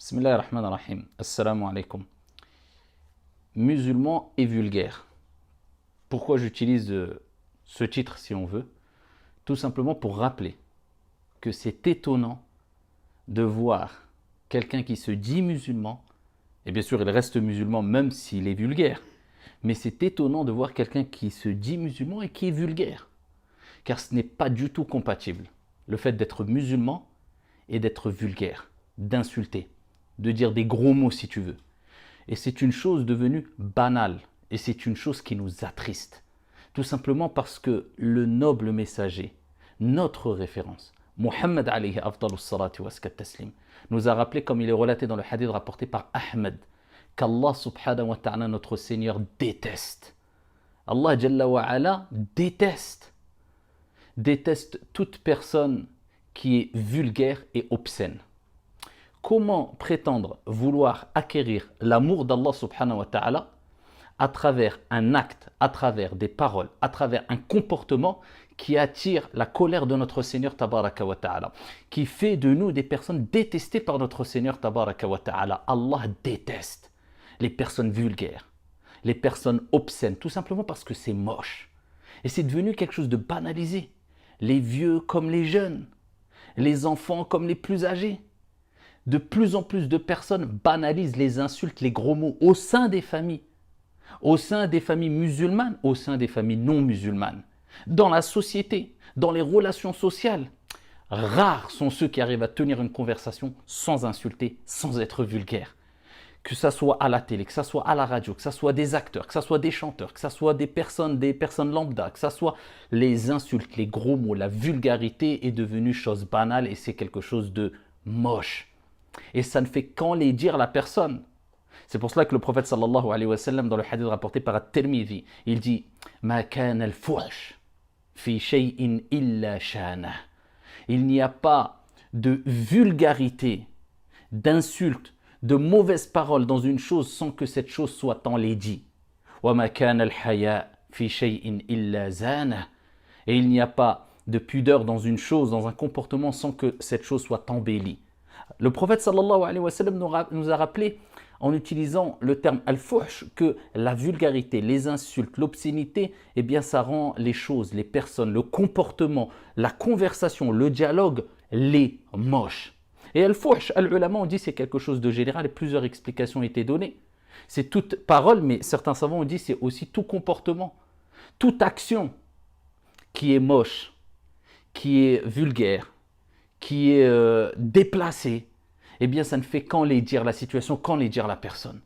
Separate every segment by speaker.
Speaker 1: Bismillah ar-Rahman ar-Rahim. Assalamu alaikum. Musulman et vulgaire. Pourquoi j'utilise ce titre si on veut? Tout simplement pour rappeler que c'est étonnant de voir quelqu'un qui se dit musulman, et bien sûr il reste musulman même s'il est vulgaire, mais c'est étonnant de voir quelqu'un qui se dit musulman et qui est vulgaire. Car ce n'est pas du tout compatible. Le fait d'être musulman et d'être vulgaire, d'insulter, de dire des gros mots si tu veux. Et c'est une chose devenue banale. Et c'est une chose qui nous attriste. Tout simplement parce que le noble messager, notre référence, Muhammad alayhi afdalus salati wa taslim, nous a rappelé, comme il est relaté dans le hadith rapporté par Ahmed, qu'Allah subhanahu wa ta'ala, notre Seigneur, déteste. Allah jalla wa ala déteste toute personne qui est vulgaire et obscène. Comment prétendre vouloir acquérir l'amour d'Allah subhanahu wa ta'ala à travers un acte, à travers des paroles, à travers un comportement qui attire la colère de notre Seigneur tabaraka wa ta'ala, qui fait de nous des personnes détestées par notre Seigneur tabaraka wa ta'ala. Allah déteste les personnes vulgaires, les personnes obscènes, tout simplement parce que c'est moche. Et c'est devenu quelque chose de banalisé. Les vieux comme les jeunes, les enfants comme les plus âgés. De plus en plus de personnes banalisent les insultes, les gros mots au sein des familles musulmanes, au sein des familles non musulmanes, dans la société, dans les relations sociales. Rares sont ceux qui arrivent à tenir une conversation sans insulter, sans être vulgaire. Que ça soit à la télé, que ça soit à la radio, que ça soit des acteurs, que ça soit des chanteurs, que ça soit des personnes lambda, que ça soit les insultes, les gros mots, la vulgarité est devenue chose banale et c'est quelque chose de moche. Et ça ne fait qu'en les dire la personne. C'est pour cela que le prophète sallallahu alayhi wa sallam, dans le hadith rapporté par At-Tirmidhi, il dit Ma kana al-fuhsh fi shay'in illa shana. Il n'y a pas de vulgarité, d'insulte, de mauvaises paroles dans une chose sans que cette chose soit enlaidie. Wa ma kana al-haya fi shay'in illa zana. Et il n'y a pas de pudeur dans une chose, dans un comportement sans que cette chose soit embellie. Le prophète sallallahu alayhi wa sallam nous a rappelé, en utilisant le terme al-fuhsh, que la vulgarité, les insultes, l'obscénité, eh bien ça rend les choses, les personnes, le comportement, la conversation, le dialogue, les moches. Et al-fuhsh, al-ulama ont dit c'est quelque chose de général et plusieurs explications ont été données. C'est toute parole, mais certains savants ont dit c'est aussi tout comportement, toute action qui est moche, qui est vulgaire, qui est déplacé, eh bien ça ne fait qu'en les dire la situation, qu'en les dire la personne.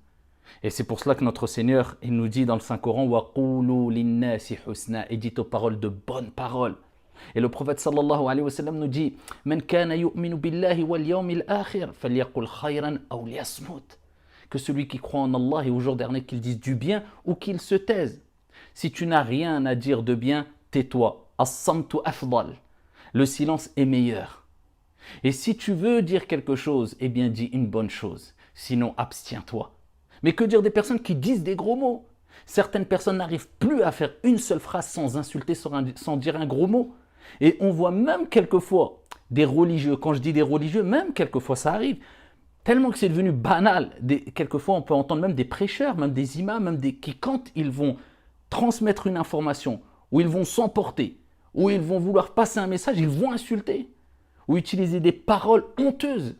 Speaker 1: Et c'est pour cela que notre Seigneur, il nous dit dans le Saint-Coran, wa qulu linnasi husna, et dit aux paroles de bonnes paroles. Et le prophète sallallahu alayhi wa sallam nous dit, man kana yu'minu billahi wal yawmil akhir, falyaqul khayran aw liyasmut. Que celui qui croit en Allah et au jour dernier, qu'il dise du bien ou qu'il se taise. Si tu n'as rien à dire de bien, tais-toi. As-samtu afdal. Le silence est meilleur. Et si tu veux dire quelque chose, eh bien dis une bonne chose. Sinon, abstiens-toi. Mais que dire des personnes qui disent des gros mots? Certaines personnes n'arrivent plus à faire une seule phrase sans insulter, sans dire un gros mot. Et on voit même quelquefois des religieux, quand je dis des religieux, même quelquefois ça arrive, tellement que c'est devenu banal. Quelquefois on peut entendre même des prêcheurs, même des imams, qui quand ils vont transmettre une information, ou ils vont s'emporter, ou ils vont vouloir passer un message, ils vont insulter. Ou utiliser des paroles honteuses,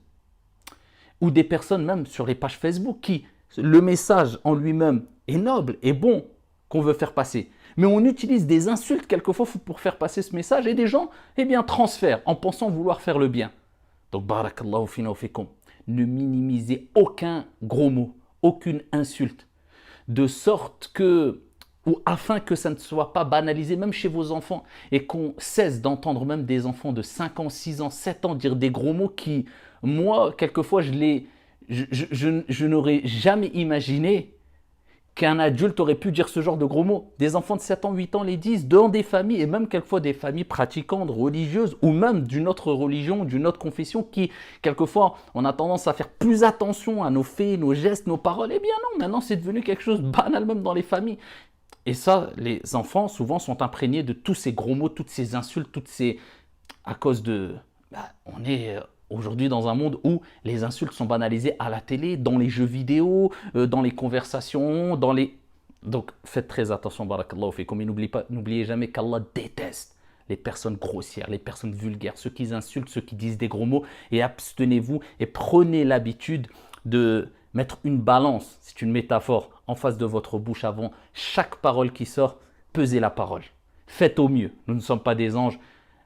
Speaker 1: ou des personnes même sur les pages Facebook qui, le message en lui-même est noble, est bon, qu'on veut faire passer. Mais on utilise des insultes quelquefois pour faire passer ce message et des gens, eh bien, transfèrent en pensant vouloir faire le bien. Donc, barakallahu fina wa fikum, ne minimisez aucun gros mot, aucune insulte, de sorte que ou afin que ça ne soit pas banalisé même chez vos enfants et qu'on cesse d'entendre même des enfants de 5 ans, 6 ans, 7 ans dire des gros mots qui, moi, quelquefois, je n'aurais jamais imaginé qu'un adulte aurait pu dire ce genre de gros mots. Des enfants de 7 ans, 8 ans les disent dans des familles et même quelquefois des familles pratiquantes, religieuses ou même d'une autre religion, d'une autre confession qui, quelquefois, on a tendance à faire plus attention à nos faits, nos gestes, nos paroles. Eh bien non, maintenant c'est devenu quelque chose de banal même dans les familles. Et ça, les enfants, souvent, sont imprégnés de tous ces gros mots, toutes ces insultes, à cause de... on est Aujourd'hui, dans un monde où les insultes sont banalisées à la télé, dans les jeux vidéo, dans les conversations, dans les... Donc, faites très attention, barakallahu fikum. Et n'oubliez jamais qu'Allah déteste les personnes grossières, les personnes vulgaires, ceux qui insultent, ceux qui disent des gros mots. Et abstenez-vous et prenez l'habitude de mettre une balance, c'est une métaphore, en face de votre bouche avant chaque parole qui sort. Pesez la parole. Faites au mieux. Nous ne sommes pas des anges,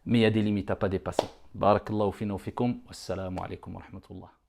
Speaker 1: mais il y a des limites à ne pas dépasser. Barakallahu fina wa fikum. Wassalamu alaikum wa rahmatullah.